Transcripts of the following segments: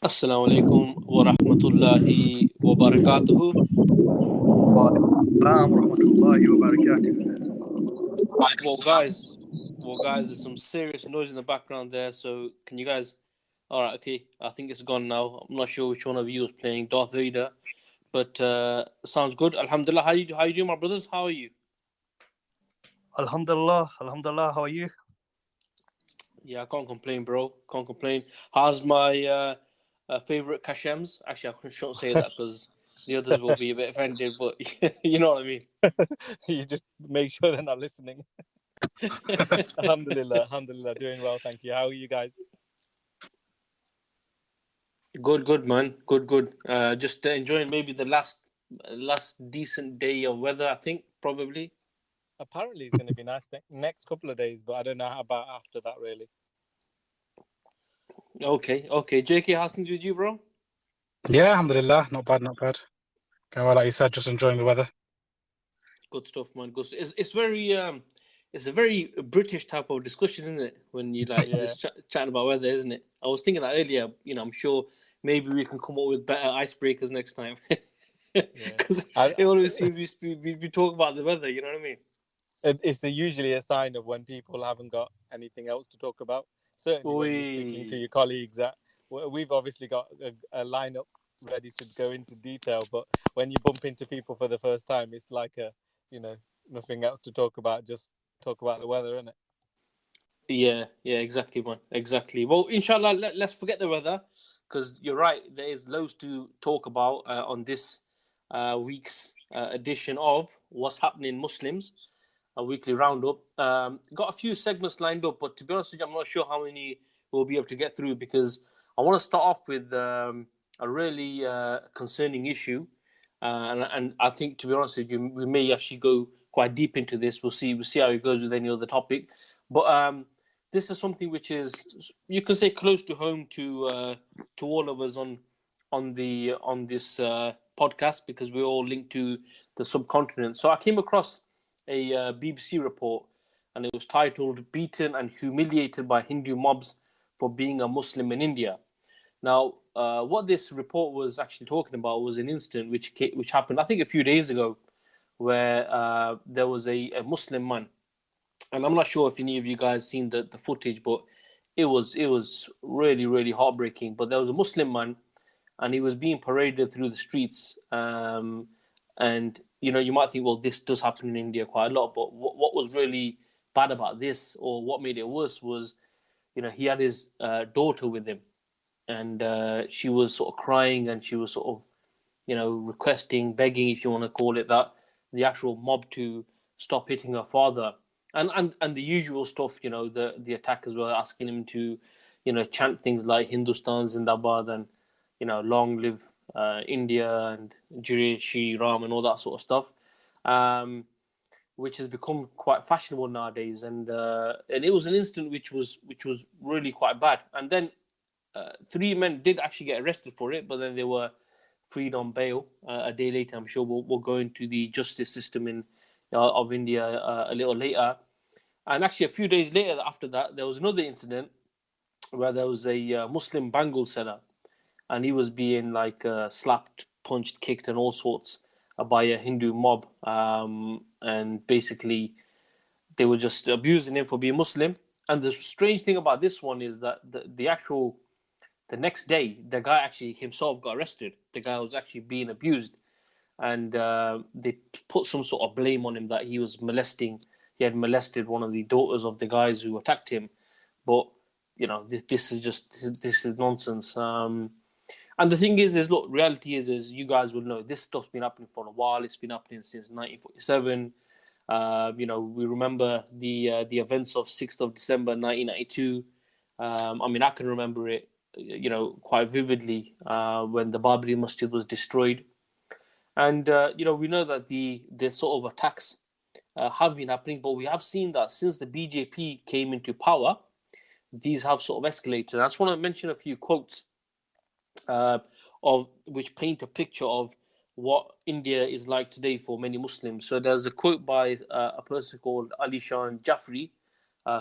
Assalamu alaikum wa rahmatullahi wa barakatuhu. وعليكم السلام ورحمة الله وبركاته. Well, guys, there's some serious noise in the background there. So, can you guys? All right, okay. I think it's gone now. I'm not sure which one of you is playing Darth Vader, but sounds good. Alhamdulillah. How you doing, my brothers? How are you? Alhamdulillah, Alhamdulillah, how are you? Yeah, I can't complain, bro. Can't complain. How's my favorite Kashems? Actually, I shouldn't say that because the others will be a bit offended, but you know what I mean. You just make sure they're not listening. Alhamdulillah, doing well, thank you. How are you guys? Good, man. Good. Just enjoying maybe the last decent day of weather. I think probably. Apparently, it's going to be nice next couple of days, but I don't know how about after that, really. Okay. JK, how's things with you, bro? Yeah, alhamdulillah, not bad. Going well, like you said, just enjoying the weather. Good stuff, man. Good. It's very it's a very British type of discussion, isn't it? When you like just chatting about weather, isn't it? I was thinking that earlier. I'm sure maybe we can come up with better icebreakers next time. Because it always seems we talk about the weather. You know what I mean? It's usually a sign of when people haven't got anything else to talk about. Certainly when you're speaking to your colleagues, we've obviously got a lineup ready to go into detail, but when you bump into people for the first time, it's like nothing else to talk about, just talk about the weather, isn't it? Yeah, exactly, man. Exactly. Well, inshallah, let's forget the weather, because you're right, there is loads to talk about on this week's edition of What's Happening Muslims, a weekly roundup. Got a few segments lined up, but to be honest with you, I'm not sure how many we'll be able to get through, because I want to start off with a really concerning issue, and I think, to be honest with you, we may actually go quite deep into this. We'll see how it goes with any other topic, but this is something which is, you can say, close to home to all of us on this podcast, because we're all linked to the subcontinent. So I came across a BBC report, and it was titled "Beaten and Humiliated by Hindu Mobs for Being a Muslim in India." Now, what this report was actually talking about was an incident which happened, I think, a few days ago, where there was a Muslim man, and I'm not sure if any of you guys seen the footage, but it was really, really heartbreaking. But there was a Muslim man, and he was being paraded through the streets, and you might think, well, this does happen in India quite a lot, but what was really bad about this, or what made it worse, was he had his daughter with him, and she was sort of crying, and she was sort of requesting, begging, if you want to call it that, the actual mob to stop hitting her father, and the usual stuff. The attackers were asking him to chant things like Hindustan Zindabad, and long live India, and Jai Shri Ram, and all that sort of stuff, which has become quite fashionable nowadays. And it was an incident which was really quite bad. And then 3 men did actually get arrested for it, but then they were freed on bail a day later. I'm sure we'll go into the justice system of India a little later. And actually, a few days later after that, there was another incident where there was a Muslim bangle seller, and he was being slapped, punched, kicked, and all sorts by a Hindu mob. And basically, they were just abusing him for being Muslim. And the strange thing about this one is that the next day, the guy actually himself got arrested. The guy was actually being abused, and they put some sort of blame on him that he was molesting. He had molested one of the daughters of the guys who attacked him. But this is nonsense. And the thing is look, reality is you guys will know, this stuff's been happening for a while. It's been happening since 1947. We remember the events of 6th of December 1992. I can remember it, quite vividly, when the Babri Masjid was destroyed. And we know that the sort of attacks have been happening, but we have seen that since the BJP came into power, these have sort of escalated. I just want to mention a few quotes of which paint a picture of what India is like today for many Muslims. So there's a quote by a person called Ali Shan Jaffrey,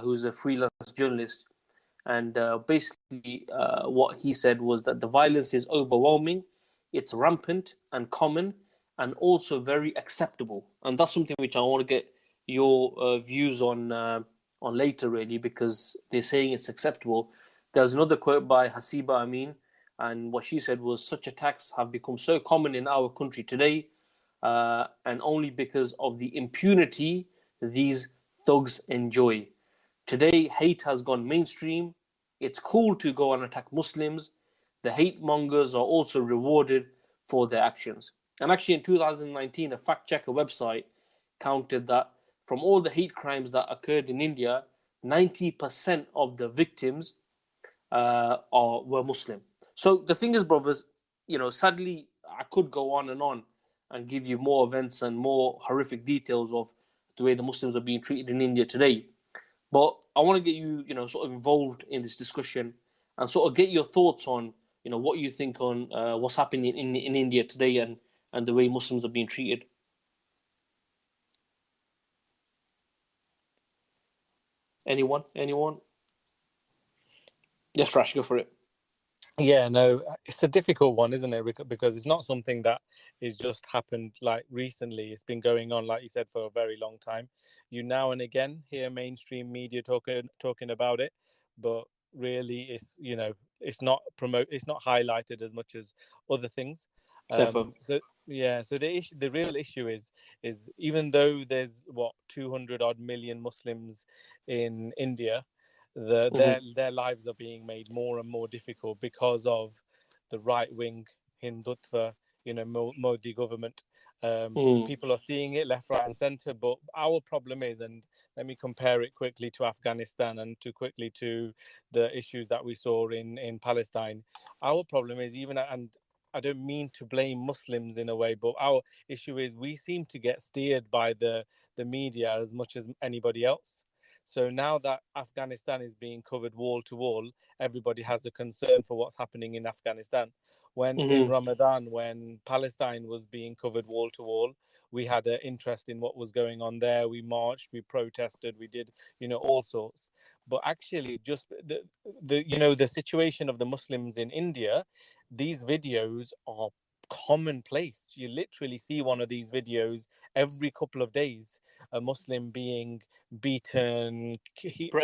who's a freelance journalist, And basically, what he said was that the violence is overwhelming, it's rampant and common, and also very acceptable. And that's something which I want to get your views on later, really, because they're saying it's acceptable. There's another quote by Hasiba Amin, and what she said was, "Such attacks have become so common in our country today, and only because of the impunity these thugs enjoy. Today, hate has gone mainstream. It's cool to go and attack Muslims. The hate mongers are also rewarded for their actions." And actually, in 2019, a fact checker website counted that from all the hate crimes that occurred in India, 90% of the victims were Muslim. So the thing is, brothers, sadly, I could go on and give you more events and more horrific details of the way the Muslims are being treated in India today. But I want to get you, sort of involved in this discussion and sort of get your thoughts on, what you think on what's happening in India today and the way Muslims are being treated. Anyone? Yes, Rash, go for it. Yeah, no, it's a difficult one, isn't it? Because it's not something that is just happened like recently. It's been going on, like you said, for a very long time. You now and again hear mainstream media talking about it, but really, it's not highlighted as much as other things. Definitely. So yeah, so the real issue is even though there's 200 odd million Muslims in India, their lives are being made more and more difficult because of the right wing Hindutva, Modi government. People are seeing it left, right, and center. But our problem is, and let me compare it quickly to Afghanistan and quickly to the issues that we saw in Palestine. Our problem is and I don't mean to blame Muslims in a way, but our issue is we seem to get steered by the media as much as anybody else. So now that Afghanistan is being covered wall to wall, everybody has a concern for what's happening in Afghanistan. When in Ramadan, when Palestine was being covered wall to wall, we had an interest in what was going on there. We marched, we protested, we did, all sorts. But actually, just the situation of the Muslims in India, these videos are commonplace. You literally see one of these videos every couple of days, a Muslim being beaten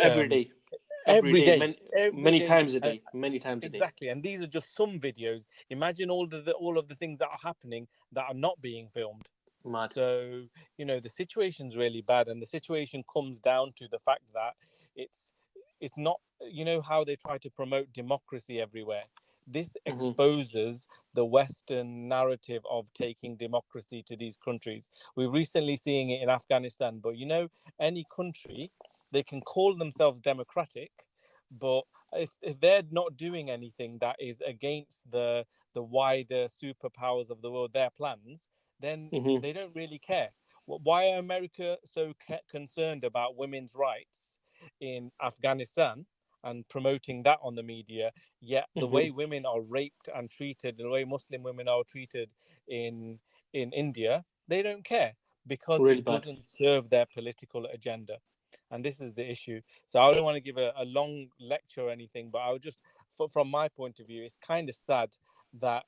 every day. every day, many times a day. Exactly. And these are just some videos. Imagine all of the things that are happening that are not being filmed. Mad. So the situation's really bad, and the situation comes down to the fact that it's not, how they try to promote democracy everywhere. This exposes the Western narrative of taking democracy to these countries. We're recently seeing it in Afghanistan, but any country, they can call themselves democratic, but if they're not doing anything that is against the wider superpowers of the world, their plans, then they don't really care. Why are America so concerned about women's rights in Afghanistan and promoting that on the media, yet the way women are raped and treated, the way Muslim women are treated in India, they don't care, because really it doesn't serve their political agenda. And this is the issue. So I don't want to give a long lecture or anything, but I would just, from my point of view, it's kind of sad that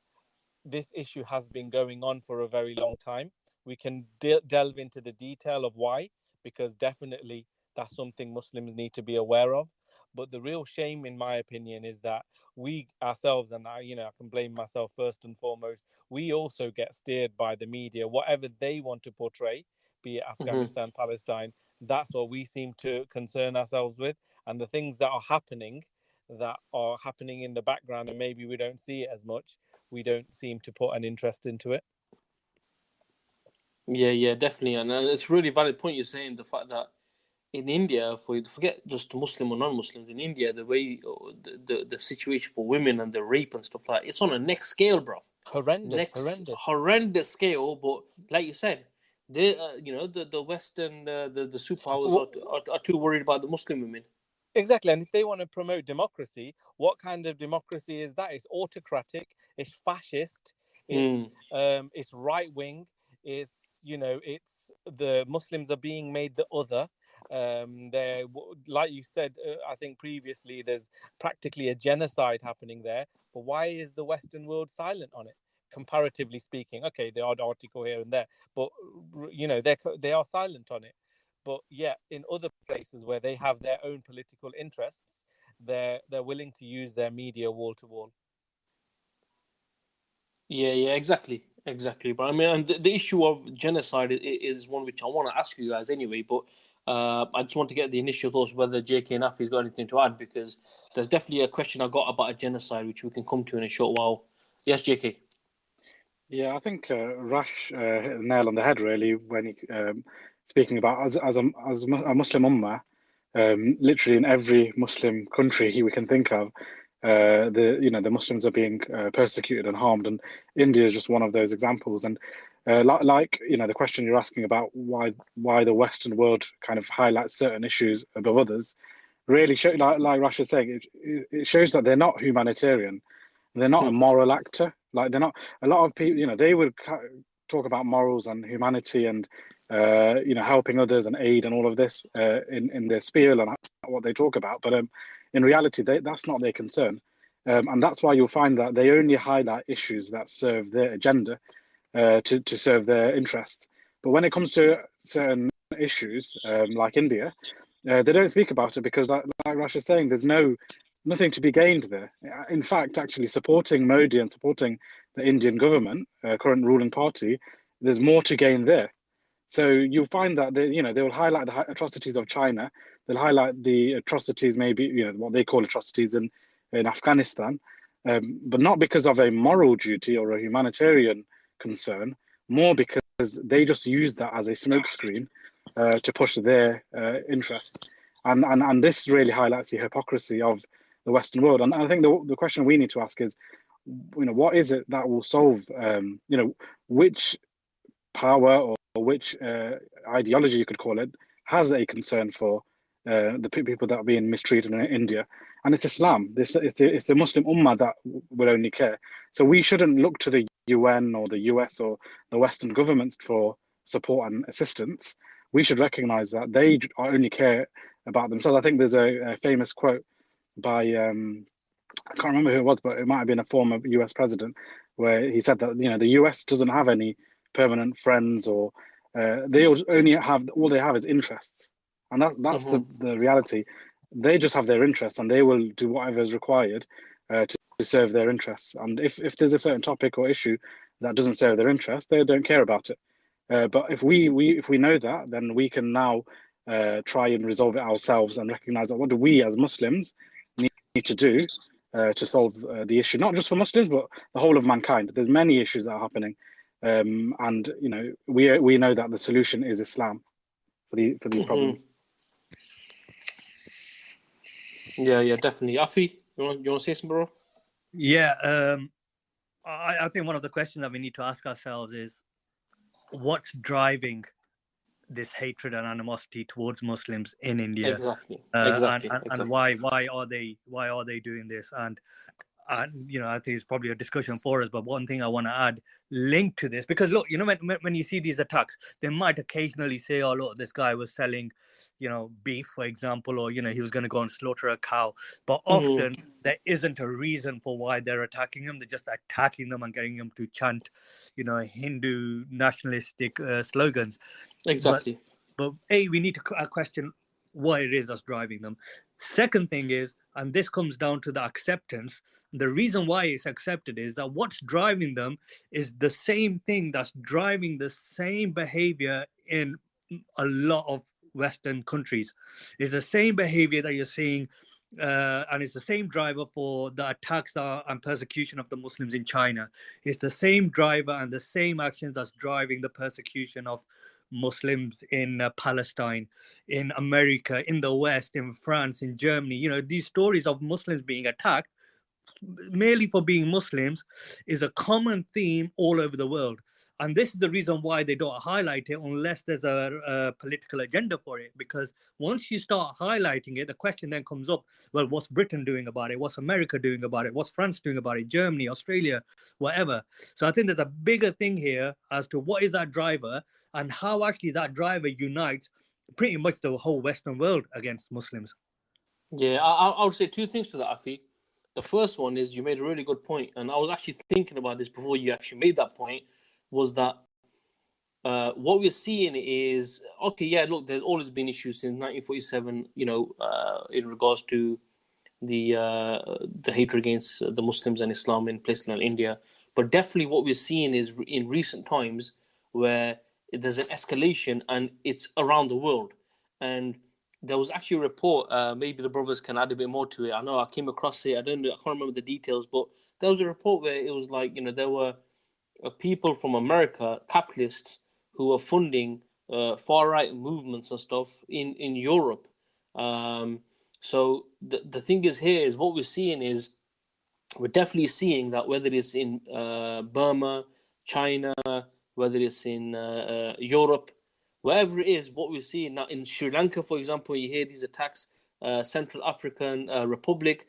this issue has been going on for a very long time. We can delve into the detail of why, because definitely that's something Muslims need to be aware of. But the real shame, in my opinion, is that we ourselves, and I can blame myself first and foremost, we also get steered by the media, whatever they want to portray, be it Afghanistan, Palestine. That's what we seem to concern ourselves with. And the things that are happening in the background, and maybe we don't see it as much, we don't seem to put an interest into it. Yeah, definitely. And it's a really valid point you're saying, the fact that in India, forget just Muslim or non-Muslims, in India, the way the situation for women and the rape and stuff like that, it's on a next scale, bro. Horrendous scale. But like you said, they, the Western, the superpowers are too worried about the Muslim women. Exactly. And if they want to promote democracy, what kind of democracy is that? It's autocratic, it's fascist, it's right wing, it's the Muslims are being made the other, There, like you said, I think previously, there's practically a genocide happening there. But why is the Western world silent on it? Comparatively speaking, okay, the odd article here and there, but they are silent on it. But yeah, in other places where they have their own political interests, they're willing to use their media wall to wall. Yeah, exactly. But I mean, and the issue of genocide is one which I want to ask you guys anyway. But I just want to get the initial thoughts whether JK and Afi's got anything to add, because there's definitely a question I got about a genocide which we can come to in a short while. Yes, JK. Yeah, I think Rash hit the nail on the head really when he speaking about as a Muslim ummah, literally in every Muslim country we can think of, the Muslims are being persecuted and harmed, and India is just one of those examples. And the question you're asking about why the Western world kind of highlights certain issues above others, really like Rash was saying, it shows that they're not humanitarian. They're not a moral actor. Like they're not. A lot of people, they would talk about morals and humanity and helping others and aid and all of this in their spiel and what they talk about. But in reality, that's not their concern, and that's why you'll find that they only highlight issues that serve their agenda to serve their interests. But when it comes to certain issues like India, they don't speak about it because, like Rash is saying, there's nothing to be gained there. In fact, actually supporting Modi and supporting the Indian government, current ruling party, there's more to gain there. So you'll find that they will highlight the atrocities of China. They'll highlight the atrocities, maybe what they call atrocities in Afghanistan, but not because of a moral duty or a humanitarian concern. More because they just use that as a smokescreen to push their interests, and this really highlights the hypocrisy of the Western world. And I think the question we need to ask is, what is it that will solve, which power or which ideology, you could call it, has a concern for the people that are being mistreated in India? And it's Islam. It's the Muslim Ummah that will only care. So we shouldn't look to the UN or the US or the Western governments for support and assistance. We should recognize that they only care about themselves. I think there's a famous quote by I can't remember who it was, but it might have been a former US president, where he said that the US doesn't have any permanent friends, or they only have, all they have is interests, and that's the reality. They just have their interests, and they will do whatever is required to serve their interests. And if there's a certain topic or issue that doesn't serve their interests, they don't care about it. But if we know that, then we can now try and resolve it ourselves and recognize that what do we as Muslims need to do to solve the issue, not just for Muslims, but the whole of mankind. There's many issues that are happening, and we know that the solution is Islam for these problems. Yeah, definitely. Afi, you want to say something, bro? Yeah, I think one of the questions that we need to ask ourselves is, what's driving this hatred and animosity towards Muslims in India? Exactly. And why are they doing this? And I think it's probably a discussion for us, but one thing I want to add linked to this, because look, when you see these attacks, they might occasionally say, oh look, this guy was selling beef, for example, or he was going to go and slaughter a cow, but often there isn't a reason for why they're attacking them. They're just attacking them and getting them to chant Hindu nationalistic slogans. Exactly. But we need to question what it is that's driving them. Second thing is, and this comes down to the acceptance, the reason why it's accepted is that what's driving them is the same thing that's driving the same behavior in a lot of Western countries. It's the same behavior that you're seeing, and it's the same driver for the attacks and persecution of the Muslims in China. It's the same driver and the same actions that's driving the persecution of Muslims in Palestine, in America, in the West, in France, in Germany. These stories of Muslims being attacked merely for being Muslims is a common theme all over the world. And this is the reason why they don't highlight it unless there's a political agenda for it. Because once you start highlighting it, the question then comes up, well, what's Britain doing about it? What's America doing about it? What's France doing about it? Germany, Australia, whatever. So I think there's a bigger thing here as to what is that driver and how actually that driver unites pretty much the whole Western world against Muslims. Yeah, I would say two things to that, Afi. The first one is you made a really good point, and I was actually thinking about this before you actually made that point. Was that what we're seeing is okay? Yeah, look, there's always been issues since 1947. In regards to the hatred against the Muslims and Islam in places like India. But definitely, what we're seeing is in recent times where there's an escalation, and it's around the world. And there was actually a report. Maybe the brothers can add a bit more to it. I know I came across it. I can't remember the details, but there was a report where it was like there were people from America, capitalists, who were funding far right movements and stuff in Europe. So the thing is here is what we're seeing is we're definitely seeing that whether it's in Burma, China, whether it's in Europe, wherever it is, what we're seeing now in Sri Lanka, for example, you hear these attacks, Central African Republic.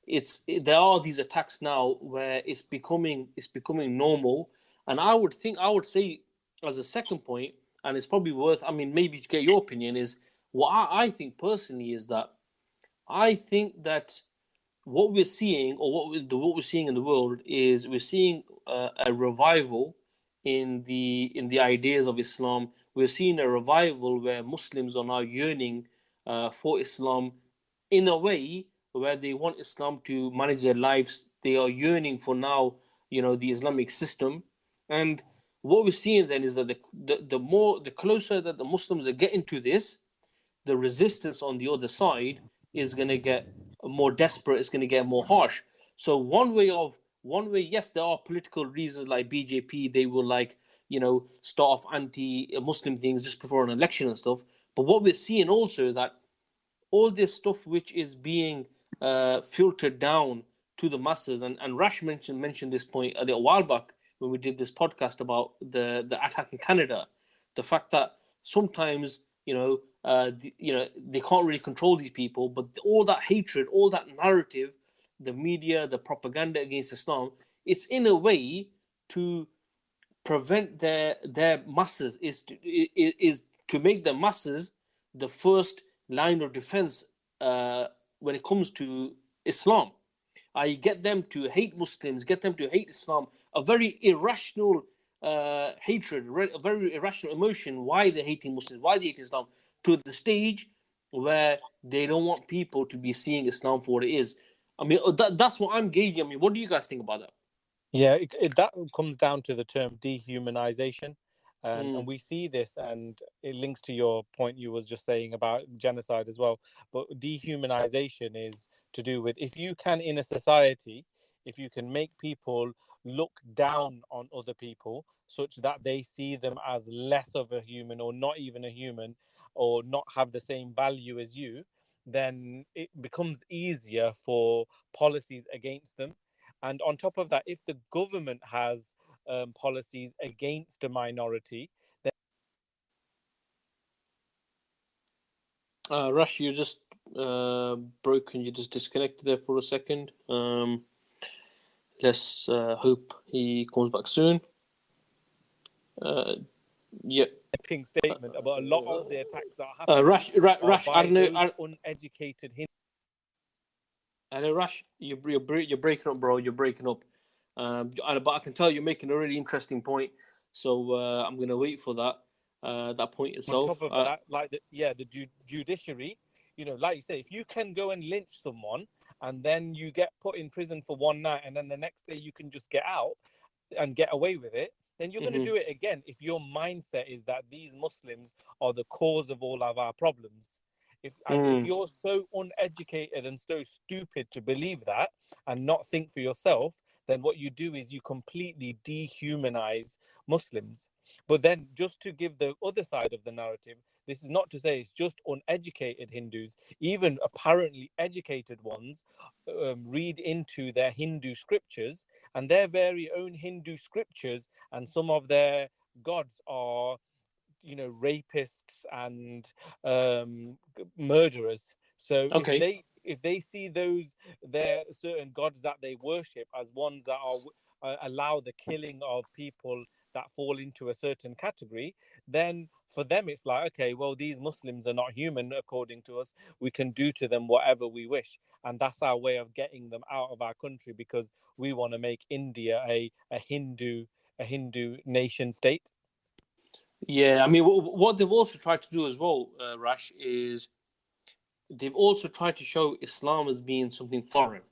There are these attacks now where it's becoming normal, and I would say as a second point, and it's probably worth, I mean, maybe to get your opinion is what I think personally is that I think that what we're seeing, or what we're seeing in the world, is we're seeing a revival in the ideas of Islam. We're seeing a revival where Muslims are now yearning for Islam in a way where they want Islam to manage their lives. They are yearning for now, the Islamic system. And what we're seeing then is that the closer that the Muslims are getting to this, the resistance on the other side is going to get more desperate. It's going to get more harsh. So one way, yes, there are political reasons like BJP. They will start off anti-Muslim things just before an election and stuff. But what we're seeing also that all this stuff which is being filtered down to the masses, and Rash mentioned this point a little while back when we did this podcast about the attack in Canada, the fact that sometimes they can't really control these people, but all that hatred, all that narrative, the media, the propaganda against Islam, it's in a way to prevent their masses, is to make the masses the first line of defense when it comes to Islam. I get them to hate Muslims, get them to hate Islam, a very irrational hatred, a very irrational emotion. Why they're hating Muslims, why they hate Islam, to the stage where they don't want people to be seeing Islam for what it is. I mean, that's what I'm gauging. I mean, what do you guys think about that? Yeah, that comes down to the term dehumanization. And we see this, and it links to your point you was just saying about genocide as well. But dehumanization is to do with, if you can, in a society, if you can make people look down on other people such that they see them as less of a human, or not even a human, or not have the same value as you, then it becomes easier for policies against them. And on top of that, if the government has policies against a minority, then Rush, you just broken. You just disconnected there for a second. Let's hope he comes back soon. Yeah. Statement about a lot of the attacks that happen. Rush, I don't know. Uneducated Hindus. I know, Rush. You're breaking up, bro. You're breaking up. But I can tell you're making a really interesting point. So I'm gonna wait for that point itself. On top of that, like the judiciary, like you say, if you can go and lynch someone and then you get put in prison for one night, and then the next day you can just get out and get away with it, then you're going to do it again if your mindset is that these Muslims are the cause of all of our problems. If you're so uneducated and so stupid to believe that and not think for yourself, then what you do is you completely dehumanize Muslims. But then, just to give the other side of the narrative, this is not to say it's just uneducated Hindus. Even apparently educated ones read into their Hindu scriptures, and their very own Hindu scriptures, and some of their gods are rapists and murderers. So if they see their certain gods that they worship as ones that are allow the killing of people that fall into a certain category, then for them it's like, okay, well, these Muslims are not human according to us. We can do to them whatever we wish, and that's our way of getting them out of our country, because we want to make India a Hindu nation state. Yeah, I mean, what they've also tried to do as well, Rash, is they've also tried to show Islam as being something foreign.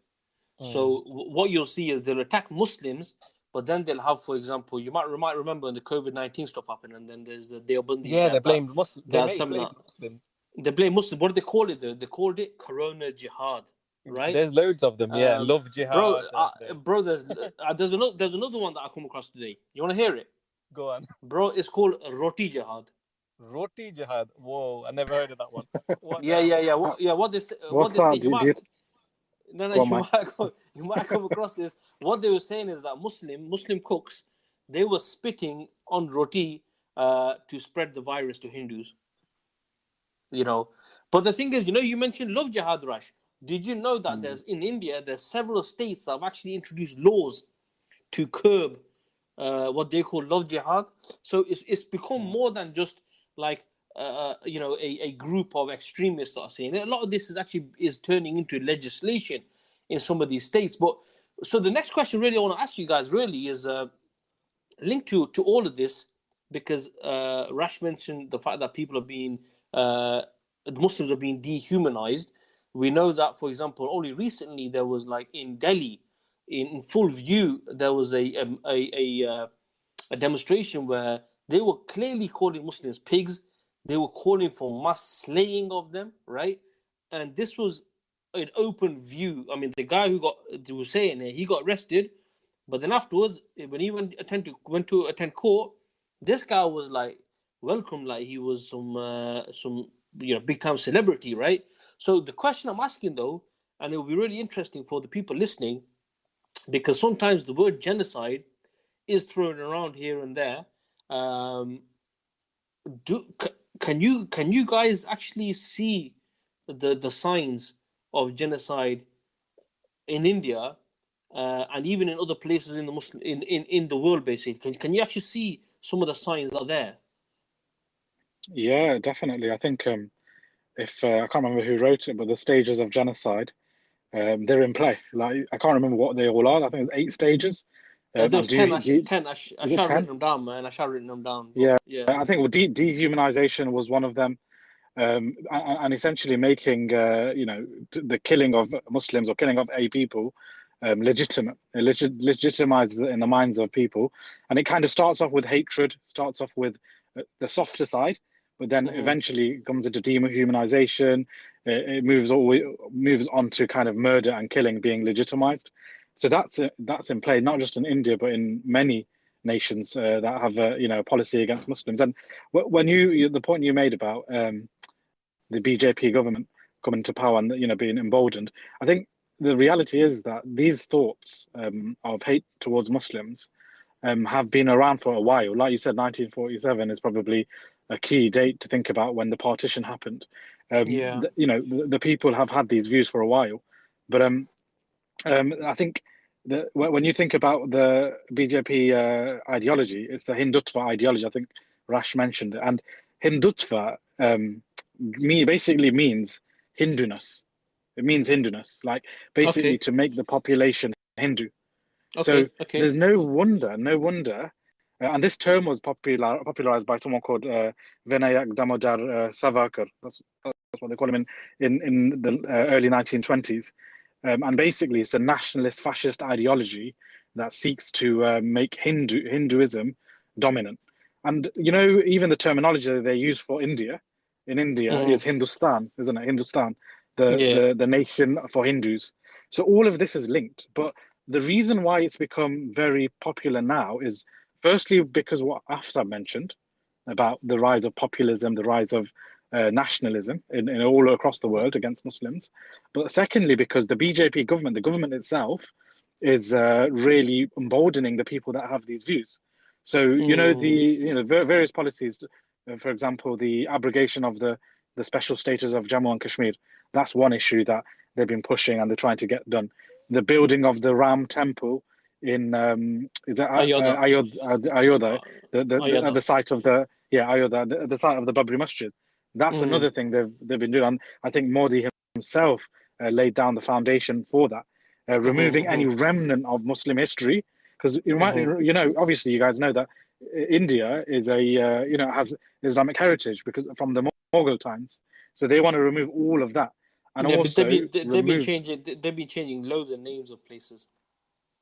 So what you'll see is they'll attack Muslims, but then they'll have, for example, you might remember when the COVID-19 stuff happened, and then there's the Deobandi. Yeah, they blamed Muslims. They blamed Muslims. They blame Muslims. What do they call it? They called it Corona Jihad, right? There's loads of them. Yeah, love jihad. Bro, there's another one that I come across today. You want to hear it? Go on, bro. It's called Roti Jihad. Roti jihad. Whoa, I never heard of that one. Yeah. What they say? What's that? You might come across this. What they were saying is that Muslim cooks, they were spitting on roti to spread the virus to Hindus. You know, but the thing is, you mentioned love jihad, Rash. Did you know that in India there's several states that have actually introduced laws to curb what they call love jihad? So it's become more than just like a group of extremists that are saying it. A lot of this is turning into legislation in some of these states. But so the next question really I want to ask you guys really is linked to all of this, because Rash mentioned the fact that people are being the Muslims are being dehumanized. We know that, for example, only recently there was, like, in Delhi, in full view, there was a demonstration where they were clearly calling Muslims pigs. They were calling for mass slaying of them, right? And this was an open view. I mean, the guy who was saying it, he got arrested, but then afterwards, when he went to attend court, this guy was like welcomed like he was some big time celebrity, right? So the question I'm asking though, and it will be really interesting for the people listening, because sometimes the word genocide is thrown around here and there. Can you guys actually see the signs of genocide in India and even in other places in the in the world, basically? Can you actually see some of the signs are there? Yeah, definitely. I think if I can't remember who wrote it, but the stages of genocide, they're in play. Like, I can't remember what they all are. I think it's 8 stages. There was 10. I should have written them down, man. I should have written them down. Yeah. I think dehumanization was one of them, and essentially making the killing of Muslims or killing of a people legitimized in the minds of people. And it kind of starts off with hatred, starts off with the softer side, but then eventually comes into dehumanization. It moves on to kind of murder and killing being legitimized. So that's in play, not just in India, but in many nations that have a policy against Muslims. And when the point you made about the BJP government coming to power and being emboldened, I think the reality is that these thoughts of hate towards Muslims have been around for a while. Like you said, 1947 is probably a key date to think about when the partition happened. The people have had these views for a while, but I think that when you think about the BJP ideology, it's the Hindutva ideology. I think Rash mentioned it, and Hindutva basically means Hinduness. It means Hinduness, like basically to make the population Hindu. There's no wonder, and this term was popularized by someone called Vinayak Damodar Savarkar. That's what they call him in the early 1920s. And basically, it's a nationalist fascist ideology that seeks to make Hinduism dominant. And even the terminology that they use for India is Hindustan, isn't it? Hindustan, the nation for Hindus. So all of this is linked. But the reason why it's become very popular now is firstly because what Aftab mentioned about the rise of populism, the rise of nationalism in all across the world against Muslims, but secondly because the BJP government, the government itself, is really emboldening the people that have these views. So the various policies, for example, the abrogation of the special status of Jammu and Kashmir, that's one issue that they've been pushing and they're trying to get done. The building of the Ram temple in is it Ayodhya. Ayodhya, Ayodhya. the site of the Ayodhya, the site of the Babri Masjid. That's another thing they've been doing. And I think Modi himself laid down the foundation for that, removing any remnant of Muslim history. Because obviously you guys know that India is has Islamic heritage because from the Mughal times. So they want to remove all of that, and Yeah, also but they've been remove changing. They've been changing loads of names of places.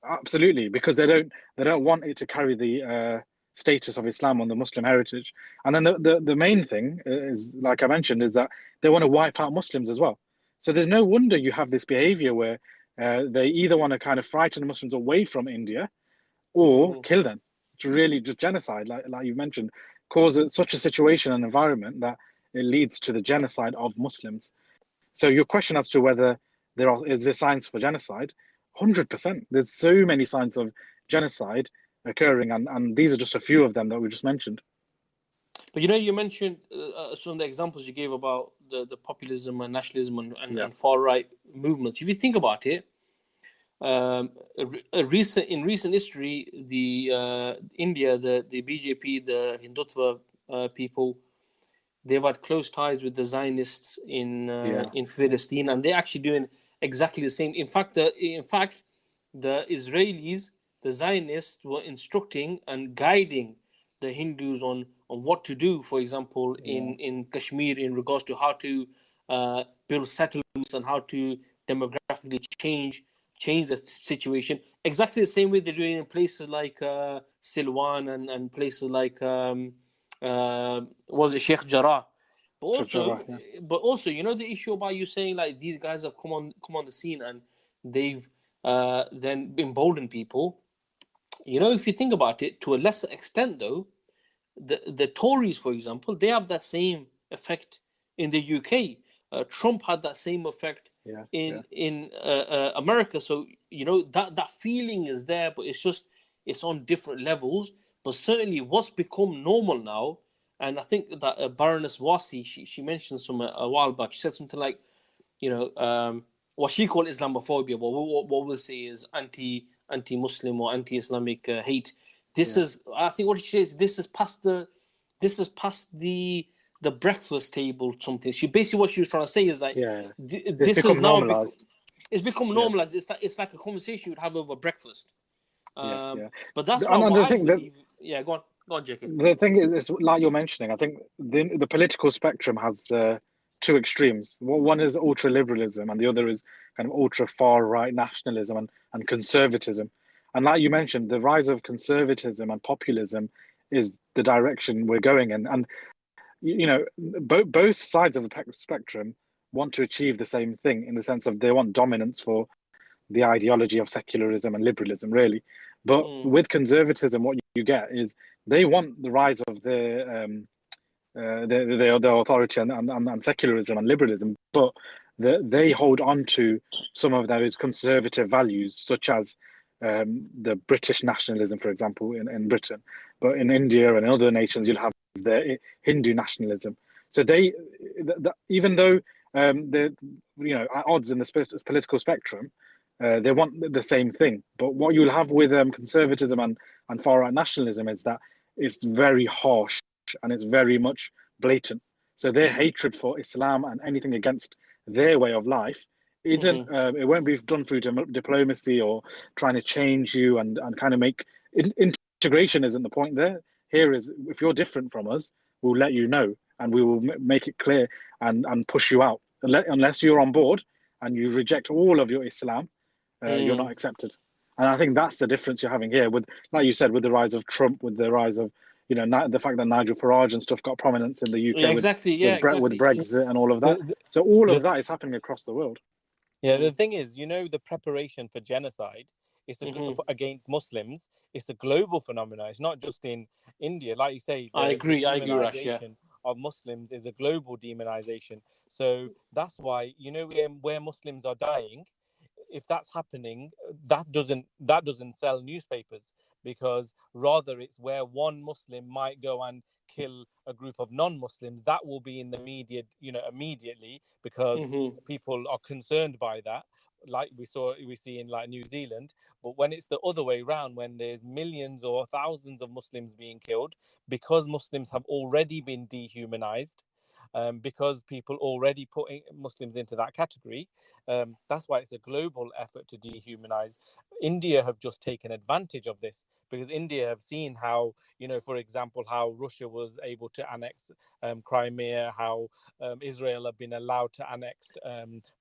absolutely because they don't want it to carry the status of Islam on the Muslim heritage. And then the main thing is, like I mentioned, is that they want to wipe out Muslims as well. So there's no wonder you have this behavior where they either want to kind of frighten Muslims away from India or kill them. It's really just genocide, like you've mentioned, cause such a situation and environment that it leads to the genocide of Muslims. So your question as to whether is there signs for genocide, 100%. There's so many signs of genocide occurring, and these are just a few of them that we just mentioned. But you mentioned some of the examples you gave about the populism and nationalism and far right movements. If you think about it, in recent history, the India, the BJP, the Hindutva people, they've had close ties with the Zionists in Palestine, and they're actually doing exactly the same. In fact, the Israelis, the Zionists, were instructing and guiding the Hindus on what to do. For example, in Kashmir, in regards to how to build settlements and how to demographically change the situation. Exactly the same way they're doing in places like Silwan and places like was it Sheikh Jarrah. But also, the issue about you saying like these guys have come on the scene and they've then emboldened people. If you think about it, to a lesser extent though, the Tories, for example, they have that same effect in the UK. Trump had that same effect in America. So that feeling is there, but it's on different levels. But certainly, what's become normal now, and I think that Baroness Wasi, she mentioned some a while back. She said something like, what she called Islamophobia, but what we'll say is anti-Muslim or anti-Islamic hate. I think what she says, this is past the breakfast table. Something. What she was trying to say is like, this is now normalized. It's become normalized. It's like a conversation you'd have over breakfast. But that's why I believe. Go on, Jacob. The thing is, it's like you're mentioning. I think the political spectrum has two extremes. One is ultra-liberalism, and the other is kind of ultra-far-right nationalism and conservatism. And like you mentioned, the rise of conservatism and populism is the direction we're going in. And both sides of the spectrum want to achieve the same thing in the sense of they want dominance for the ideology of secularism and liberalism, really. But with conservatism, what you get is they want the rise of the authority and secularism and liberalism, but they hold on to some of those conservative values, such as the British nationalism, for example, in Britain. But in India and in other nations, you'll have the Hindu nationalism. So even though they're at odds in the political spectrum, they want the same thing. But what you'll have with conservatism and far-right nationalism is that it's very harsh and it's very much blatant. So their hatred for Islam and anything against their way of life isn't. It won't be done through diplomacy or trying to change you and kind of make integration. Isn't the point there? Here is, if you're different from us, we'll let you know and we will make it clear and push you out. Unless you're on board and you reject all of your Islam, you're not accepted. And I think that's the difference you're having here with, like you said, with the rise of Trump, with the rise of, the fact that Nigel Farage and stuff got prominence in the UK with Brexit and all of that. So all of that is happening across the world. Yeah, the thing is, the preparation for genocide is against Muslims. It's a global phenomenon. It's not just in India. Like you say, I agree, Rash, of Muslims is a global demonization. So that's why, where Muslims are dying, if that's happening, that doesn't sell newspapers, because rather it's where one Muslim might go and kill a group of non-Muslims. That will be in the media, immediately, because people are concerned by that. like we see in like New Zealand. But when it's the other way around, when there's millions or thousands of Muslims being killed because Muslims have already been dehumanized, because people already put Muslims into that category, that's why it's a global effort to dehumanize. India have just taken advantage of this, because India have seen how, for example, how Russia was able to annex Crimea, how Israel have been allowed to annex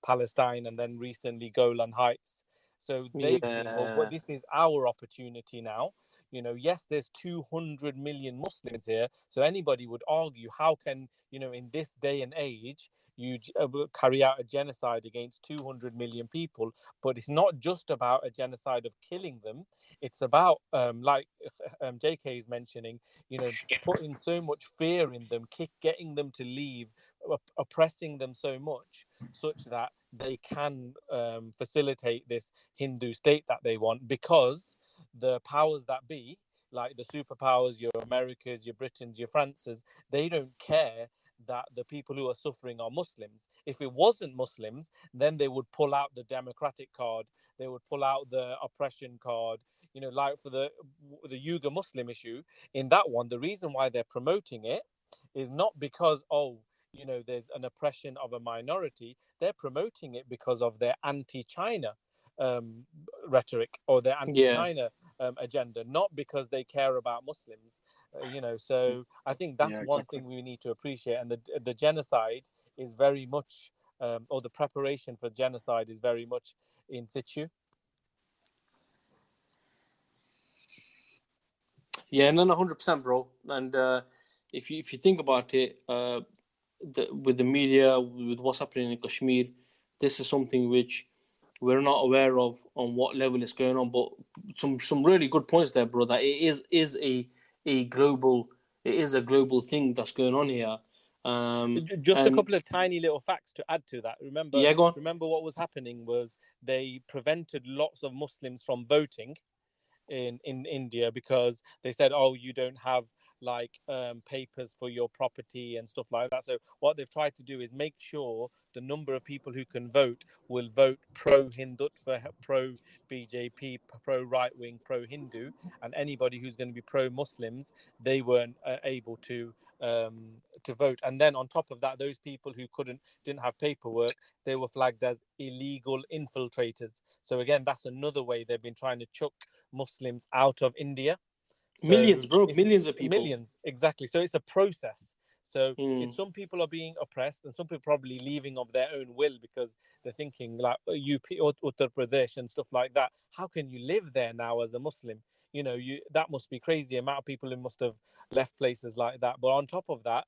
Palestine, and then recently Golan Heights. So they've seen, well, this is our opportunity now. Yes, there's 200 million Muslims here. So anybody would argue, how can, in this day and age, you carry out a genocide against 200 million people? But it's not just about a genocide of killing them. It's about, like JK is mentioning, putting so much fear in them, getting them to leave, oppressing them so much, such that they can facilitate this Hindu state that they want, because the powers that be, like the superpowers, your Americas, your Britons, your Frances, they don't care that the people who are suffering are Muslims. If it wasn't Muslims, then they would pull out the democratic card, they would pull out the oppression card. Like for the Uyghur Muslim issue, in that one, the reason why they're promoting it is not because, there's an oppression of a minority. They're promoting it because of their anti-China rhetoric, or their anti-China agenda, not because they care about Muslims. So I think that's one thing we need to appreciate. And the genocide is very much, or the preparation for genocide is very much in situ. Yeah, no, 100%, bro. And if you think about it, with the media, with what's happening in Kashmir, this is something which we're not aware of on what level it's going on. But some really good points there, bro. That it is a global thing that's going on here. Just a couple of tiny little facts to add to that. Remember what was happening was they prevented lots of Muslims from voting in India, because they said, oh, you don't have like papers for your property and stuff like that. So what they've tried to do is make sure the number of people who can vote will vote pro-Hindutva, pro-BJP, pro-right-wing, pro-Hindu, and anybody who's going to be pro-Muslims, they weren't able to vote. And then on top of that, those people who didn't have paperwork, they were flagged as illegal infiltrators. So again, that's another way they've been trying to chuck Muslims out of India. So millions, bro, millions of people. Millions, exactly. So it's a process. So some people are being oppressed, and some people probably leaving of their own will, because they're thinking like UP, Uttar Pradesh and stuff like that. How can you live there now as a Muslim? That must be crazy amount of people who must have left places like that. But on top of that,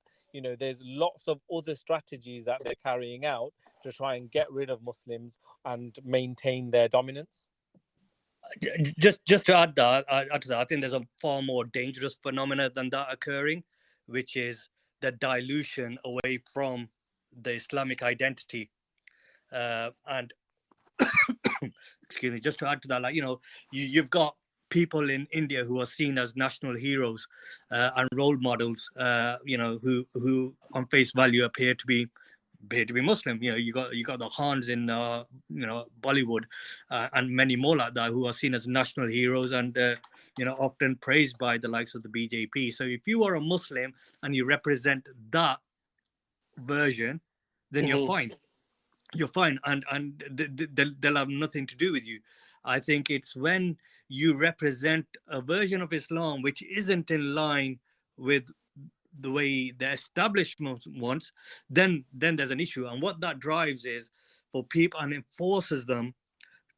there's lots of other strategies that they're carrying out to try and get rid of Muslims and maintain their dominance. Just to add that, I think there's a far more dangerous phenomena than that occurring, which is the dilution away from the Islamic identity. And excuse me, just to add to that, you've got people in India who are seen as national heroes and role models, who on face value appear to be Muslim. You got the Khans in Bollywood and many more like that, who are seen as national heroes and often praised by the likes of the BJP. So if you are a Muslim and you represent that version, then you're fine. You're fine, and they'll have nothing to do with you. I think it's when you represent a version of Islam which isn't in line with the way the establishment wants, then there's an issue. And what that drives is for people, and it forces them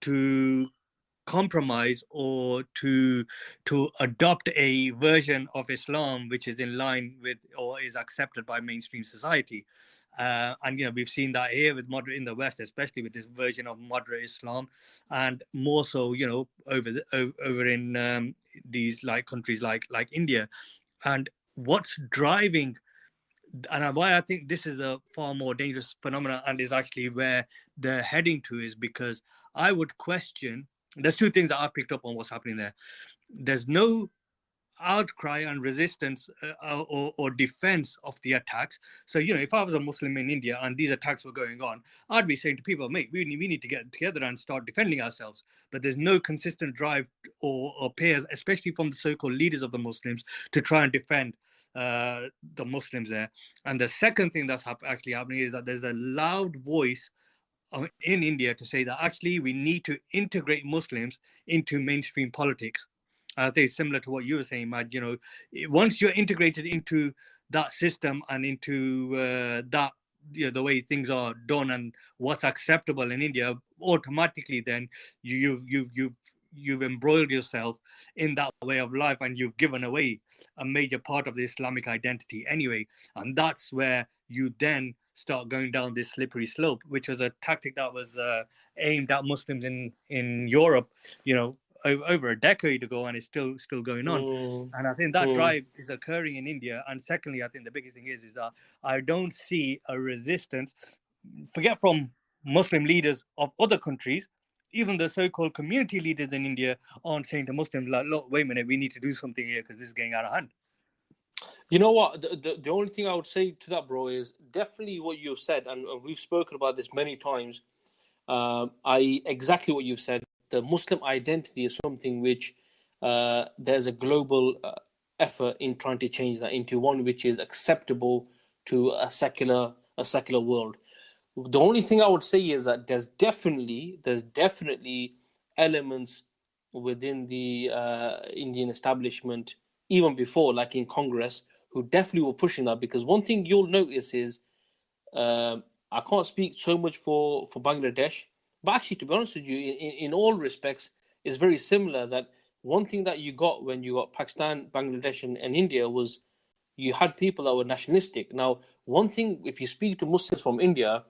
to compromise or to adopt a version of Islam which is in line with or is accepted by mainstream society. And we've seen that here with moderate in the West, especially with this version of moderate Islam, and more so over in these like countries like India. And what's driving, and why I think this is a far more dangerous phenomenon and is actually where they're heading to, is because I would question, there's two things that I picked up on what's happening there. There's no outcry and resistance or defense of the attacks. So, if I was a Muslim in India and these attacks were going on, I'd be saying to people, mate, we need to get together and start defending ourselves. But there's no consistent drive or pairs, especially from the so-called leaders of the Muslims, to try and defend the Muslims there. And the second thing that's actually happening is that there's a loud voice in India to say that actually we need to integrate Muslims into mainstream politics. I think it's similar to what you were saying, Mad. Once you're integrated into that system and into that, the way things are done and what's acceptable in India, automatically then you've embroiled yourself in that way of life, and you've given away a major part of the Islamic identity anyway. And that's where you then start going down this slippery slope, which was a tactic that was aimed at Muslims in Europe, over a decade ago, and it's still going on. And I think that drive is occurring in India. And secondly, I think the biggest thing is that I don't see a resistance, forget from Muslim leaders of other countries. Even the so-called community leaders in India aren't saying to Muslims, like, look, wait a minute, we need to do something here because this is getting out of hand. You know what? The only thing I would say to that, bro, is definitely what you've said, and we've spoken about this many times. Exactly what you've said. The Muslim identity is something which there's a global effort in trying to change that into one which is acceptable to a secular world. The only thing I would say is that there's definitely elements within the Indian establishment, even before, like in Congress, who definitely were pushing that. Because one thing you'll notice is, I can't speak so much for Bangladesh, but actually, to be honest with you, in all respects, it's very similar. That one thing that you got when you got Pakistan, Bangladesh, and India was you had people that were nationalistic. Now, one thing, if you speak to Muslims from India,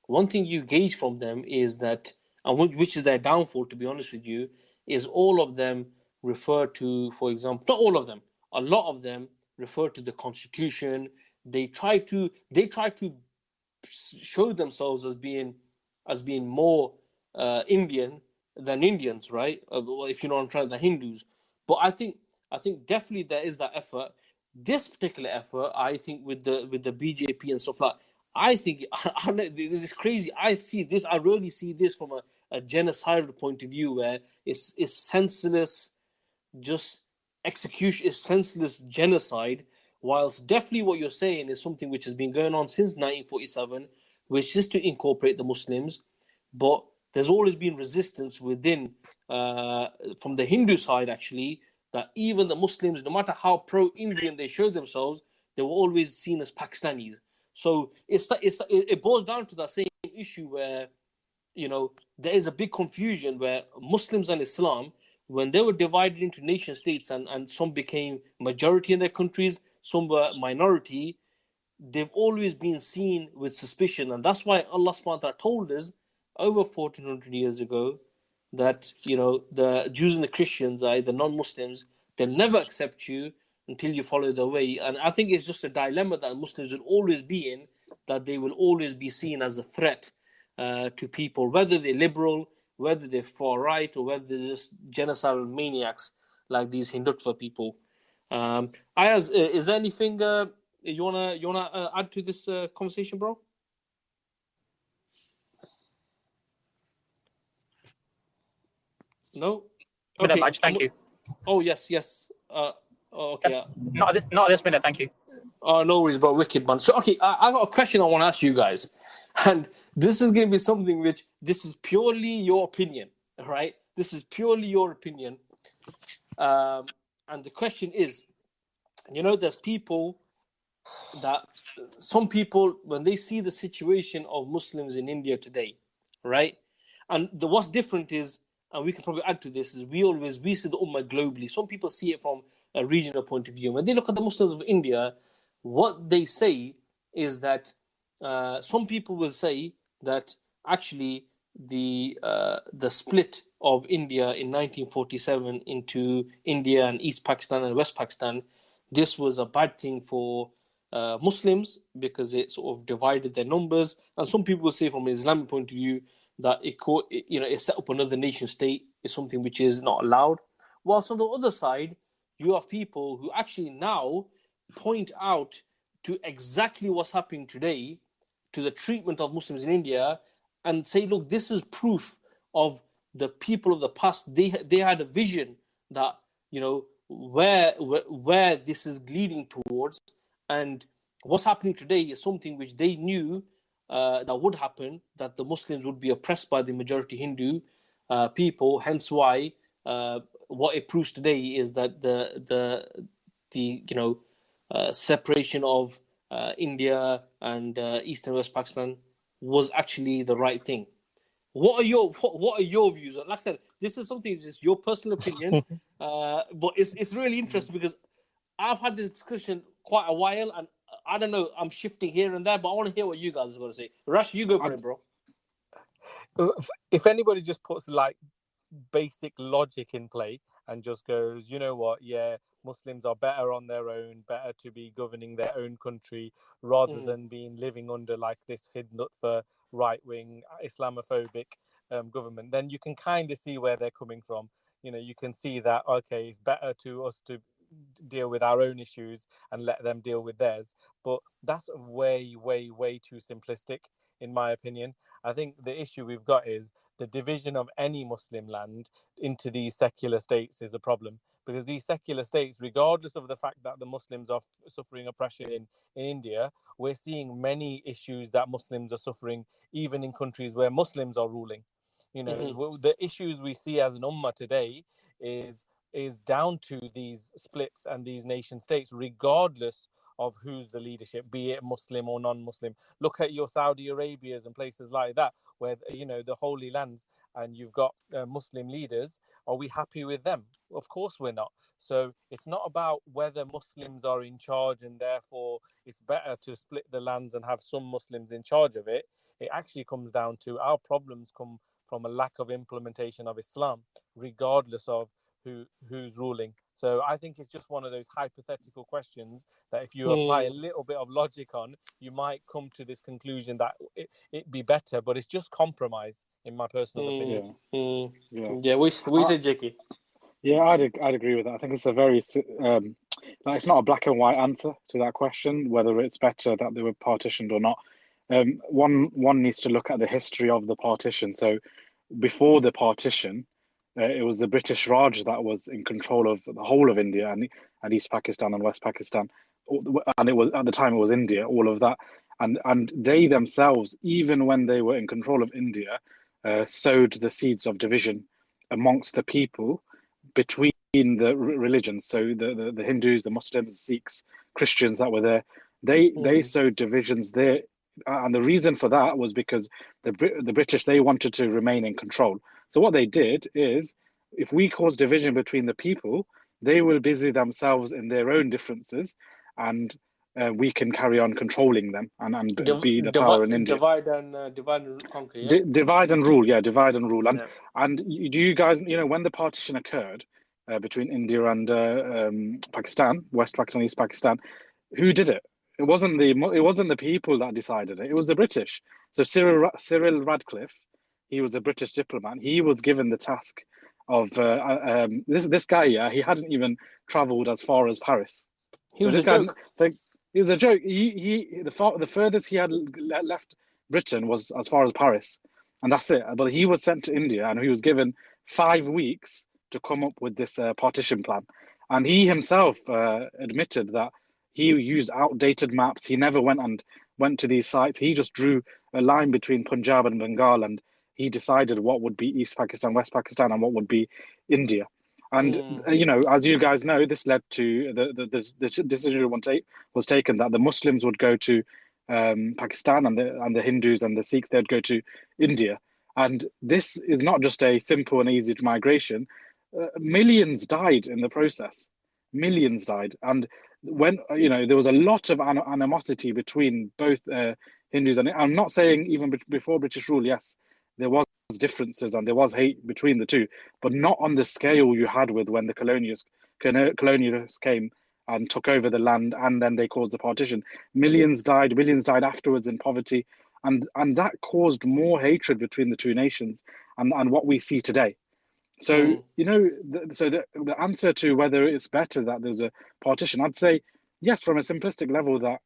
one thing you gauge from them is that, and which is their downfall, to be honest with you, is all of them refer to, for example, not all of them, a lot of them refer to the constitution. They try to show themselves as being more Indian than Indians, right? If you know what I'm trying, the Hindus. But I think definitely there is that effort. This particular effort, I think, with the BJP and stuff like, I think this is crazy. I really see this from a genocidal point of view, where it's senseless, just execution, is senseless genocide. Whilst definitely what you're saying is something which has been going on since 1947, which is to incorporate the Muslims, but there's always been resistance within, from the Hindu side, actually, that even the Muslims, no matter how pro-Indian they show themselves, they were always seen as Pakistanis. So it boils down to that same issue where, there is a big confusion where Muslims and Islam, when they were divided into nation states and some became majority in their countries, some were minority, they've always been seen with suspicion. And that's why Allah subhanahu wa ta'ala told us over 1400 years ago that, the Jews and the Christians, the non-Muslims, they'll never accept you until you follow their way. And I think it's just a dilemma that Muslims will always be in, that they will always be seen as a threat to people, whether they're liberal, whether they're far right, or whether they're just genocidal maniacs like these Hindutva people. Ayaz, is there anything you wanna add to this conversation, bro? No. Okay. Minute, thank you. Oh yes. Okay. Not at this minute, thank you. Oh, no worries, bro. Wicked, man. So, okay, I got a question I want to ask you guys. And this is going to be something which, this is purely your opinion, all right? This is purely your opinion. And the question is, there's people that, some people, when they see the situation of Muslims in India today, right? And what's different is, and we can probably add to this, is we see the Ummah globally. Some people see it from a regional point of view. When they look at the Muslims of India, what they say is that some people will say that actually the split of India in 1947 into India and East Pakistan and West Pakistan, this was a bad thing for Muslims because it sort of divided their numbers. And some people will say from an Islamic point of view that it set up another nation state is something which is not allowed. Whilst on the other side, you have people who actually now point out to exactly what's happening today, to the treatment of Muslims in India, and say, look, this is proof of the people of the past. They had a vision that, you know, where this is leading towards, and what's happening today is something which they knew that would happen, that the Muslims would be oppressed by the majority Hindu people. Hence why what it proves today is that the you know separation of India and East and West Pakistan was actually the right thing. What are your views? Like I said, this is something just your personal opinion, but it's really interesting because I've had this discussion quite a while, and I don't know, I'm shifting here and there, but I want to hear what you guys are going to say. Rash, you go for it, bro. If anybody just puts like basic logic in play and just goes, you know what, yeah, Muslims are better on their own, better to be governing their own country rather than being living under like this hidden for right-wing Islamophobic government, then you can kind of see where they're coming from. You know, you can see that, okay, it's better to us to deal with our own issues and let them deal with theirs. But that's way, way, way too simplistic, in my opinion. I think the issue we've got is the division of any Muslim land into these secular states is a problem, because these secular states, regardless of the fact that the Muslims are suffering oppression in India, we're seeing many issues that Muslims are suffering even in countries where Muslims are ruling. You know, the issues we see as an ummah today is down to these splits and these nation states, regardless of who's the leadership, be it Muslim or non-Muslim. Look at your Saudi Arabias and places like that, where, you know, the Holy Lands, and you've got Muslim leaders. Are we happy with them? Of course we're not. So it's not about whether Muslims are in charge and therefore it's better to split the lands and have some Muslims in charge of it. It actually comes down to our problems come from a lack of implementation of Islam, regardless of who's ruling. So I think it's just one of those hypothetical questions that if you apply a little bit of logic on, you might come to this conclusion that it'd be better, but it's just compromise, in my personal opinion. Yeah, we say, Jackie. Yeah, I'd agree with that. I think it's a very like, it's not a black and white answer to that question whether it's better that they were partitioned or not. One needs to look at the history of the partition. So before the partition, it was the British Raj that was in control of the whole of India and East Pakistan and West Pakistan, and it was at the time it was India, all of that, and they themselves, even when they were in control of India, sowed the seeds of division amongst the people between the religions. So the Hindus, the Muslims, Sikhs, Christians that were there, they sowed divisions there, and the reason for that was because the British, they wanted to remain in control. So what they did is, if we cause division between the people, they will busy themselves in their own differences, and we can carry on controlling them and be the power in India. Divide and conquer. Yeah? Divide and rule, yeah, divide and rule. And do you guys, you know, when the partition occurred between India and Pakistan, West Pakistan, East Pakistan, who did it? It wasn't the people that decided it. It was the British. So Cyril Radcliffe, he was a British diplomat. He was given the task of this guy. Yeah, he hadn't even travelled as far as Paris. He was a joke. He was a joke. The furthest he had left Britain was as far as Paris, and that's it. But he was sent to India, and he was given 5 weeks to come up with this partition plan. And he himself admitted that he used outdated maps. He never went to these sites. He just drew a line between Punjab and Bengal, and he decided what would be East Pakistan, West Pakistan, and what would be India. And you know, as you guys know, this led to the decision was taken that the Muslims would go to Pakistan, and the Hindus and the Sikhs, they'd go to India. And this is not just a simple and easy migration. Millions died in the process. Millions died. And when, you know, there was a lot of animosity between both Hindus, and I'm not saying even before British rule, yes, there was differences and there was hate between the two, but not on the scale you had with when the colonialists came and took over the land, and then they caused the partition. Millions died afterwards in poverty, and that caused more hatred between the two nations and what we see today. So, the answer to whether it's better that there's a partition, I'd say yes, from a simplistic level, that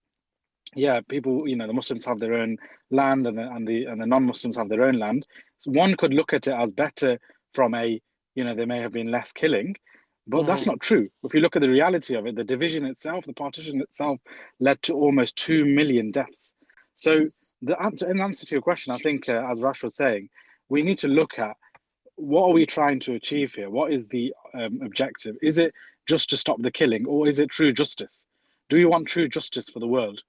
yeah, people, the Muslims have their own land, and the non-Muslims have their own land. So one could look at it as better from a, there may have been less killing, but that's not true. If you look at the reality of it, the division itself, the partition itself, led to almost 2 million deaths. So in answer to your question, I think, as Rash was saying, we need to look at what are we trying to achieve here? What is the objective? Is it just to stop the killing, or is it true justice? Do we want true justice for the world?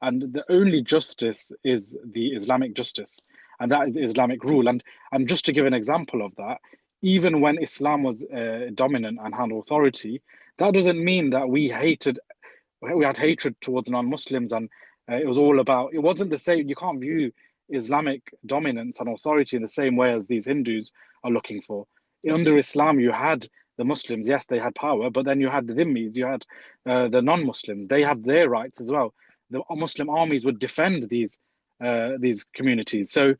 And the only justice is the Islamic justice, and that is Islamic rule. And just to give an example of that, even when Islam was dominant and had authority, that doesn't mean that we had hatred towards non-Muslims, and it was all about. It wasn't the same. You can't view Islamic dominance and authority in the same way as these Hindus are looking for. Under Islam, you had the Muslims. Yes, they had power, but then you had the dhimmis, you had the non-Muslims. They had their rights as well. The Muslim armies would defend these communities. So,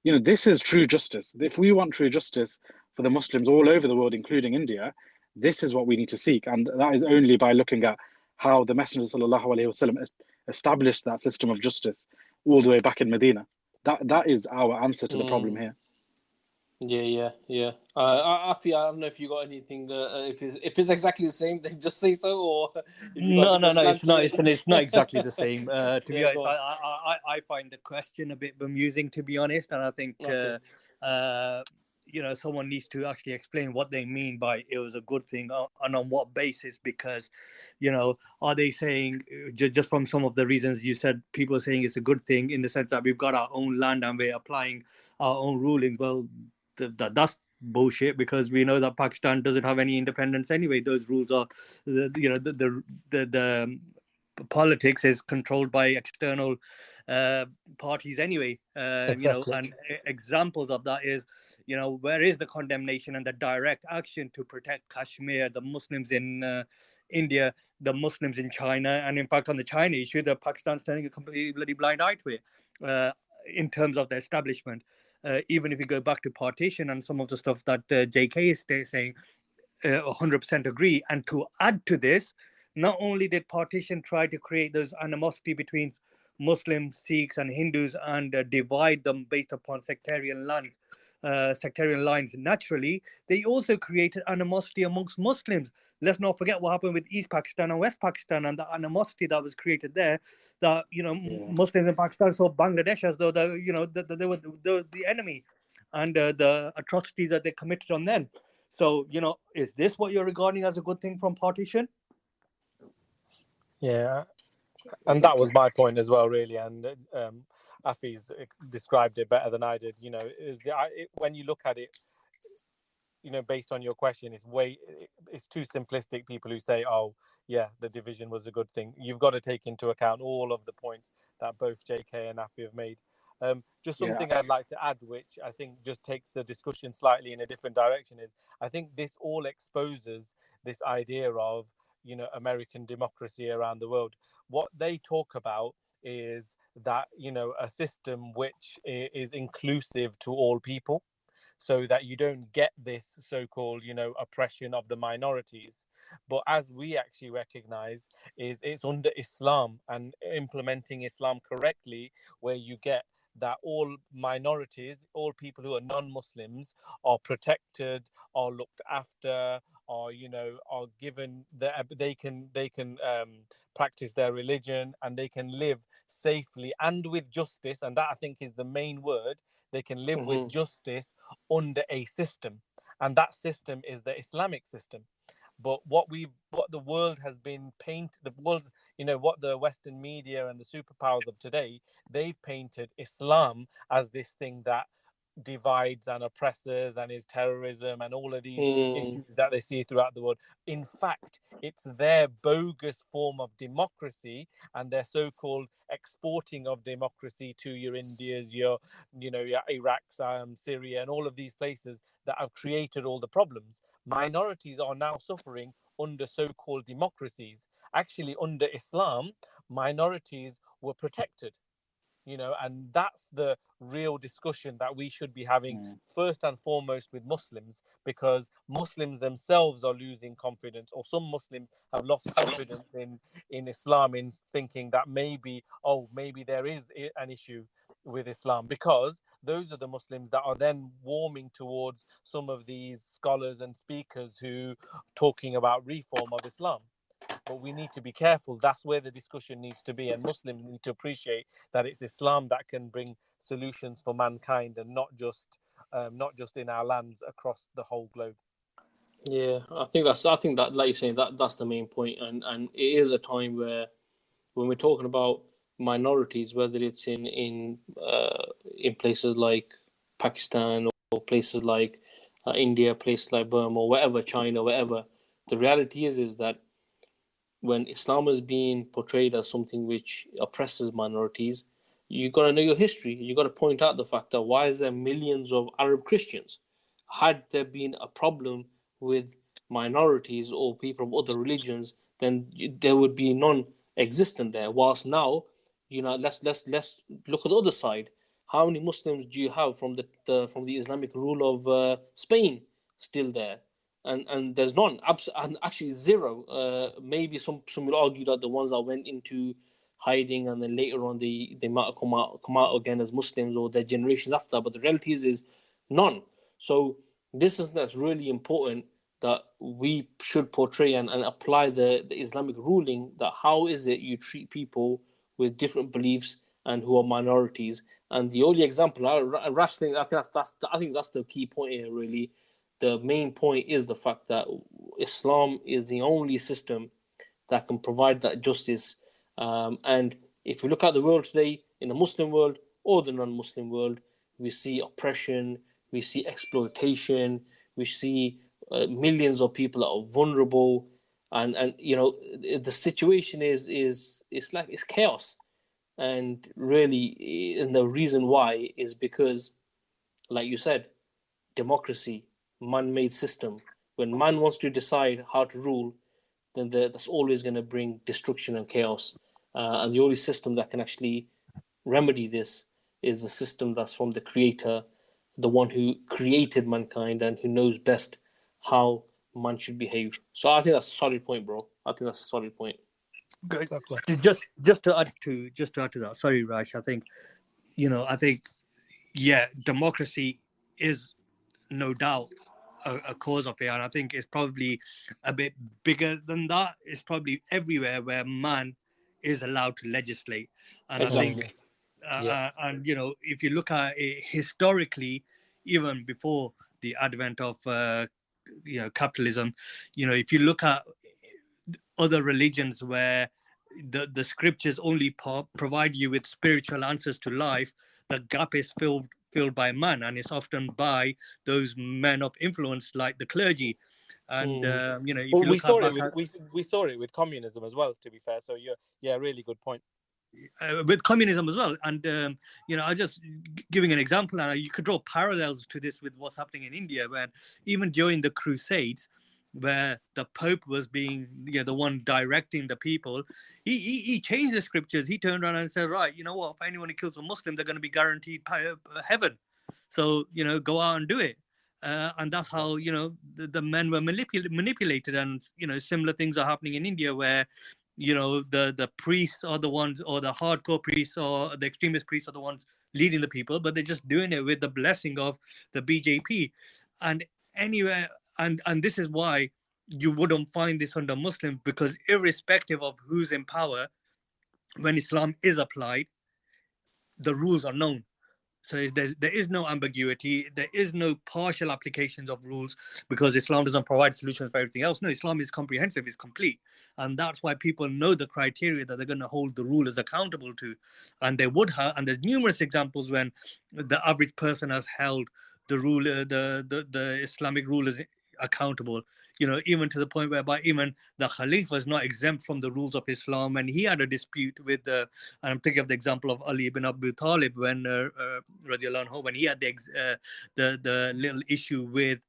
this is true justice. If we want true justice for the Muslims all over the world, including India, this is what we need to seek, and that is only by looking at how the Messenger sallallahu alaihi wasallam established that system of justice all the way back in Medina. That is our answer to the problem here. Yeah. Afi, I don't know if you got anything. If it's exactly the same, then just say so. Or if you got No, it's not. It's not exactly the same. To be honest, go on. I find the question a bit bemusing, to be honest, and I think someone needs to actually explain what they mean by it was a good thing, and on what basis. Because, are they saying just from some of the reasons you said, people are saying it's a good thing in the sense that we've got our own land and we're applying our own rulings? Well, that's bullshit, because we know that Pakistan doesn't have any independence anyway. Those rules are, the politics is controlled by external parties anyway. Exactly. And examples of that is, where is the condemnation and the direct action to protect Kashmir, the Muslims in India, the Muslims in China, and in fact on the China issue, the Pakistan's turning a completely bloody blind eye to it. In terms of the establishment, even if you go back to partition and some of the stuff that JK is saying, 100% agree. And to add to this, not only did partition try to create those animosity between Muslims, Sikhs, and Hindus and divide them based upon sectarian lines naturally, they also created animosity amongst Muslims. Let's not forget what happened with East Pakistan and West Pakistan and the animosity that was created there. That Muslims in Pakistan saw Bangladesh as though they were the enemy, and the atrocities that they committed on them. So, is this what you're regarding as a good thing from partition? Yeah, and that was my point as well, really. And Afi's described it better than I did. When you look at it, based on your question, it's too simplistic. People who say, "Oh, yeah, the division was a good thing." You've got to take into account all of the points that both JK and Afi have made. Just something I'd like to add, which I think just takes the discussion slightly in a different direction, is I think this all exposes this idea of, American democracy around the world. What they talk about is that, a system which is inclusive to all people, so that you don't get this so-called, oppression of the minorities. But as we actually recognize, it's under Islam and implementing Islam correctly, where you get that all minorities, all people who are non-Muslims, are protected, are looked after, are are given they can practice their religion, and they can live safely and with justice. And that, I think, is the main word. They can live with justice under a system, and that system is the Islamic system. But what the world has been painted, what the Western media and the superpowers of today, they've painted Islam as this thing that divides and oppresses and is terrorism and all of these issues that they see throughout the world. In fact, it's their bogus form of democracy and their so-called exporting of democracy to your Indias, your Iraqs, Syria, and all of these places that have created all the problems. Minorities are now suffering under so-called democracies. Actually, under Islam, minorities were protected. and that's the real discussion that we should be having first and foremost with Muslims, because Muslims themselves are losing confidence, or some Muslims have lost confidence in Islam, in thinking that maybe there is an issue with Islam, because those are the Muslims that are then warming towards some of these scholars and speakers who talking about reform of Islam. But we need to be careful. That's where the discussion needs to be, and Muslims need to appreciate that it's Islam that can bring solutions for mankind, and not just in our lands, across the whole globe. Yeah, I think that, like you're saying, that's the main point, and it is a time where, when we're talking about minorities, whether it's in places like Pakistan, or places like India, places like Burma, or whatever, China, whatever, the reality is that when Islam is being portrayed as something which oppresses minorities, you got to know your history. You got to point out the fact that why is there millions of Arab Christians? Had there been a problem with minorities or people of other religions, then there would be none existent there. Whilst now, let's look at the other side. How many Muslims do you have from the Islamic rule of Spain still there? And there's none, and actually zero. Maybe some will argue that the ones that went into hiding and then later on they might have come out again as Muslims, or their generations after. But the reality is none. So this is that's really important, that we should portray and apply the Islamic ruling, that how is it you treat people with different beliefs and who are minorities. And the only example, I think that's the key point here, really. The main point is the fact that Islam is the only system that can provide that justice. And if we look at the world today, in the Muslim world or the non-Muslim world, we see oppression, we see exploitation, we see millions of people that are vulnerable, and the situation is it's chaos. And really, and the reason why is because, like you said, democracy, man-made system. When man wants to decide how to rule, then that's always going to bring destruction and chaos. And the only system that can actually remedy this is a system that's from the Creator, the one who created mankind and who knows best how man should behave. So I think that's a solid point, bro. I think that's a solid point. Good. Just to add to that. Sorry, Raj. I think democracy is no doubt a cause of it, and I think it's probably a bit bigger than that. It's probably everywhere where man is allowed to legislate, and Exactly. I think, and if you look at it historically, even before the advent of capitalism, if you look at other religions where the scriptures only provide you with spiritual answers to life, the gap is filled by man, and it's often by those men of influence like the clergy. And if you look we saw it with communism as well, to be fair. So really good point. With communism as well, and I just giving an example, and you could draw parallels to this with what's happening in India, when even during the Crusades, where the Pope was being the one directing the people, he changed the scriptures. He turned around and said, right, you know what, if anyone who kills a Muslim, they're going to be guaranteed heaven. So go out and do it. And that's how the men were manipulated, and similar things are happening in India, where the priests are the ones, or the hardcore priests or the extremist priests are the ones leading the people, but they're just doing it with the blessing of the BJP. And anywhere, and this is why you wouldn't find this under Muslims, because irrespective of who's in power, when Islam is applied, the rules are known. So there is no ambiguity. There is no partial applications of rules, because Islam doesn't provide solutions for everything else. No, Islam is comprehensive, it's complete. And that's why people know the criteria that they're going to hold the rulers accountable to. And they would have, and there's numerous examples when the average person has held the ruler, the Islamic rulers accountable. Even to the point whereby even the Khalif was not exempt from the rules of Islam, and he had a dispute with and I'm thinking of the example of Ali ibn Abu Talib, when radiallahu anhu, when he had the little issue with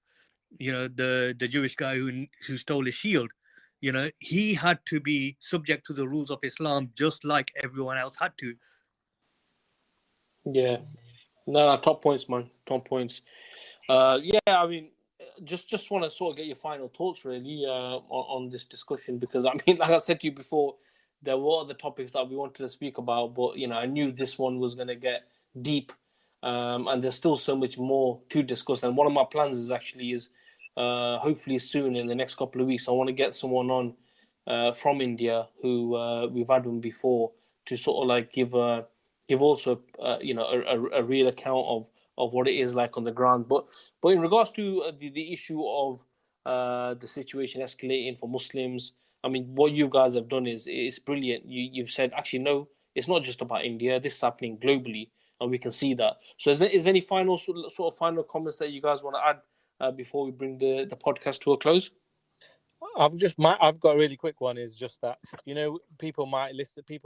the Jewish guy who stole his shield. He had to be subject to the rules of Islam just like everyone else had to. Yeah. No, top points, man. Top points. Yeah, I mean, just want to sort of get your final thoughts, really, on this discussion, because I mean, like I said to you before, there were other topics that we wanted to speak about, but I knew this one was going to get deep, and there's still so much more to discuss. And one of my plans is hopefully soon, in the next couple of weeks, I want to get someone on from India who we've had one before, to sort of like give also a real account of what it is like on the ground. But in regards to the issue of the situation escalating for Muslims, I mean, what you guys have done is brilliant. You've said, actually, no, it's not just about India. This is happening globally, and we can see that. So is there any final sort of final comments that you guys want to add before we bring the podcast to a close? I've got a really quick one. Is just that, people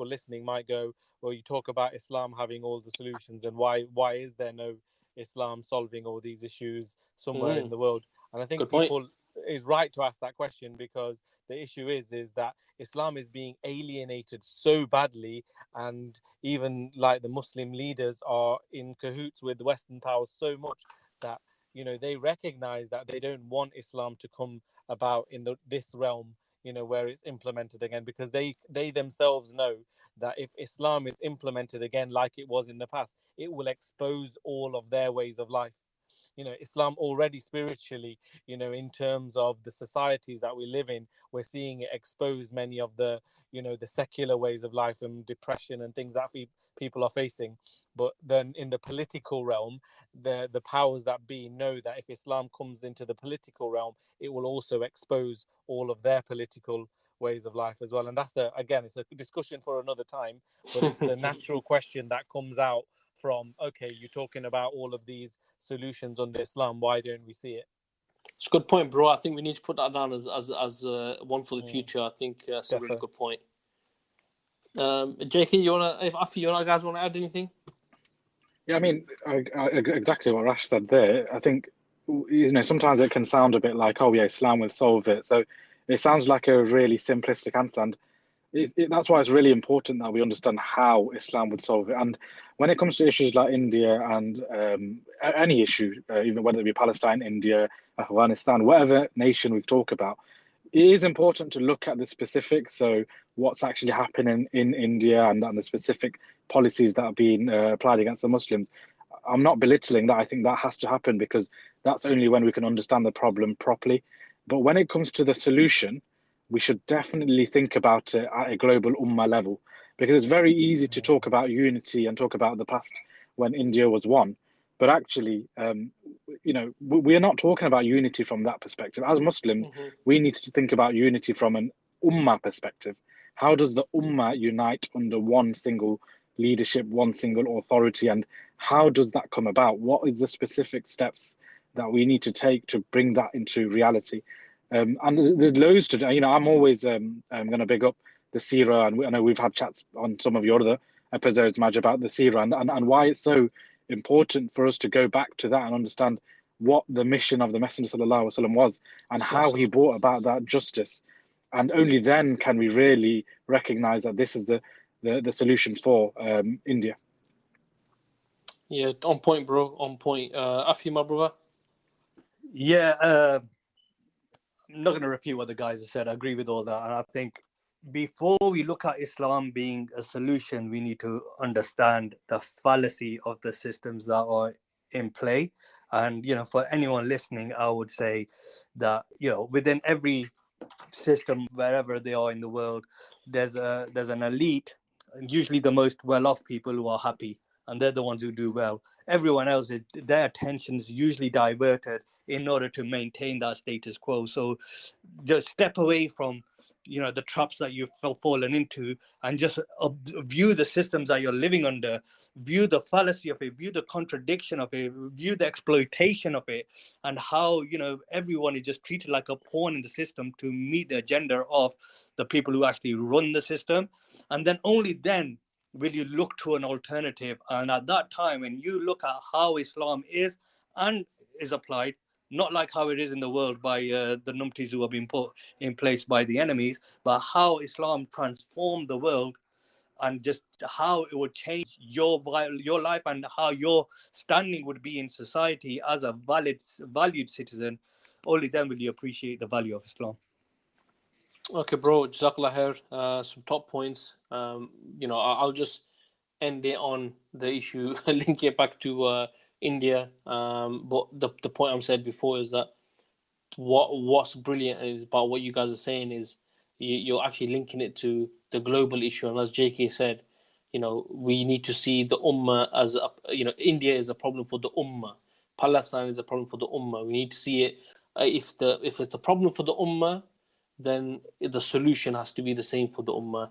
listening might go, well, you talk about Islam having all the solutions, and why is there no Islam solving all these issues somewhere in the world? And I think Good point. people is right to ask that question, because the issue is that Islam is being alienated so badly, and even like the Muslim leaders are in cahoots with Western powers so much that they recognize that they don't want Islam to come about in this realm, where it's implemented again, because they themselves know that if Islam is implemented again like it was in the past, it will expose all of their ways of life. Islam already spiritually, in terms of the societies that we live in, we're seeing it expose many of the the secular ways of life and depression and things that people are facing. But then in the political realm, the powers that be know that if Islam comes into the political realm, it will also expose all of their political ways of life as well. And that's it's a discussion for another time, but it's the natural question that comes out from, okay, you're talking about all of these solutions under Islam, why don't we see it? It's a good point, bro. I think we need to put that down as one for the future. I think that's a really good point. JK, if you guys want to add anything? Yeah, I mean, exactly what Rash said there. I think, sometimes it can sound a bit like, oh yeah, Islam will solve it. So it sounds like a really simplistic answer, and that's why it's really important that we understand how Islam would solve it. And when it comes to issues like India and any issue, even whether it be Palestine, India, Afghanistan, whatever nation we talk about, it is important to look at the specifics. So what's actually happening in India and the specific policies that are being applied against the Muslims. I'm not belittling that. I think that has to happen, because that's only when we can understand the problem properly. But when it comes to the solution, we should definitely think about it at a global ummah level, because it's very easy to talk about unity and talk about the past when India was one. But actually, we are not talking about unity from that perspective. As Muslims, we need to think about unity from an ummah perspective. How does the ummah unite under one single leadership, one single authority, and how does that come about? What is the specific steps that we need to take to bring that into reality? And there's loads to do. I'm always going to big up the Seerah, and I know we've had chats on some of your other episodes, Maj, about the Seerah and why it's so important for us to go back to that and understand what the mission of the Messenger Sallallahu Alaihi Wasallam was, and how he brought about that justice. And only then can we really recognize that this is the solution for India. Yeah, on point, bro. On point. Afi, my brother. Yeah, I'm not going to repeat what the guys have said. I agree with all that. And I think before we look at Islam being a solution, we need to understand the fallacy of the systems that are in play. And, for anyone listening, I would say that, within every system, wherever they are in the world, there's an elite, usually the most well-off people, who are happy, and they're the ones who do well. Everyone else, their attention's usually diverted in order to maintain that status quo. So just step away from the traps that you've fallen into, and just view the systems that you're living under, view the fallacy of it, view the contradiction of it, view the exploitation of it, and how everyone is just treated like a pawn in the system to meet the agenda of the people who actually run the system. And then only then will you look to an alternative. And at that time, when you look at how Islam is and is applied, not like how it is in the world by the numpties who have been put in place by the enemies, but how Islam transformed the world, and just how it would change your life and how your standing would be in society as a valued citizen, only then will you appreciate the value of Islam. Okay, bro. Jazakallah khair. Some top points. I'll just end it on the issue, link it back to India. But the point I'm said before is that what's brilliant is about what you guys are saying is you're actually linking it to the global issue. And as JK said, we need to see the ummah as India is a problem for the ummah. Palestine is a problem for the ummah. We need to see it. If it's a problem for the ummah, then the solution has to be the same for the ummah.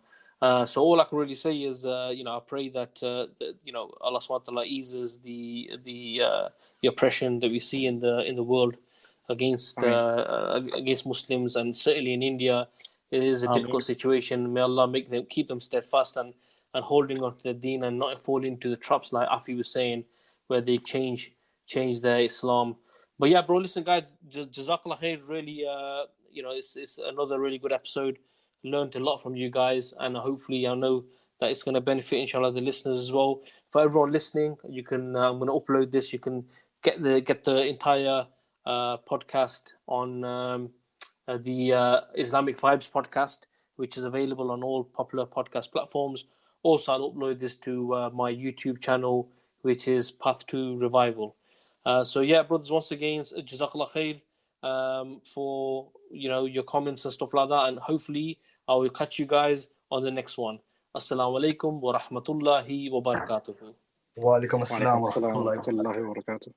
So all I can really say is, I pray that Allah subhanahu wa ta'ala eases the oppression that we see in the world against Muslims, and certainly in India, it is a difficult situation. May Allah keep them steadfast and holding on to the deen and not fall into the traps like Afi was saying, where they change their Islam. But yeah, bro, listen, guys, Jazakallah khair. Really, it's another really good episode. Learned a lot from you guys, and hopefully I know that it's going to benefit, inshallah, the listeners as well. For everyone listening, you can I'm going to upload this. You can get the entire podcast on the Islamic Vibes podcast, which is available on all popular podcast platforms. Also, I'll upload this to my YouTube channel, which is Path to Revival. So yeah, brothers, once again, Jazakallah khair for your comments and stuff like that, and hopefully I will catch you guys on the next one. Assalamu alaikum wa rahmatullahi wa barakatuhu. Wa alaikum assalam wa rahmatullahi wa barakatuh.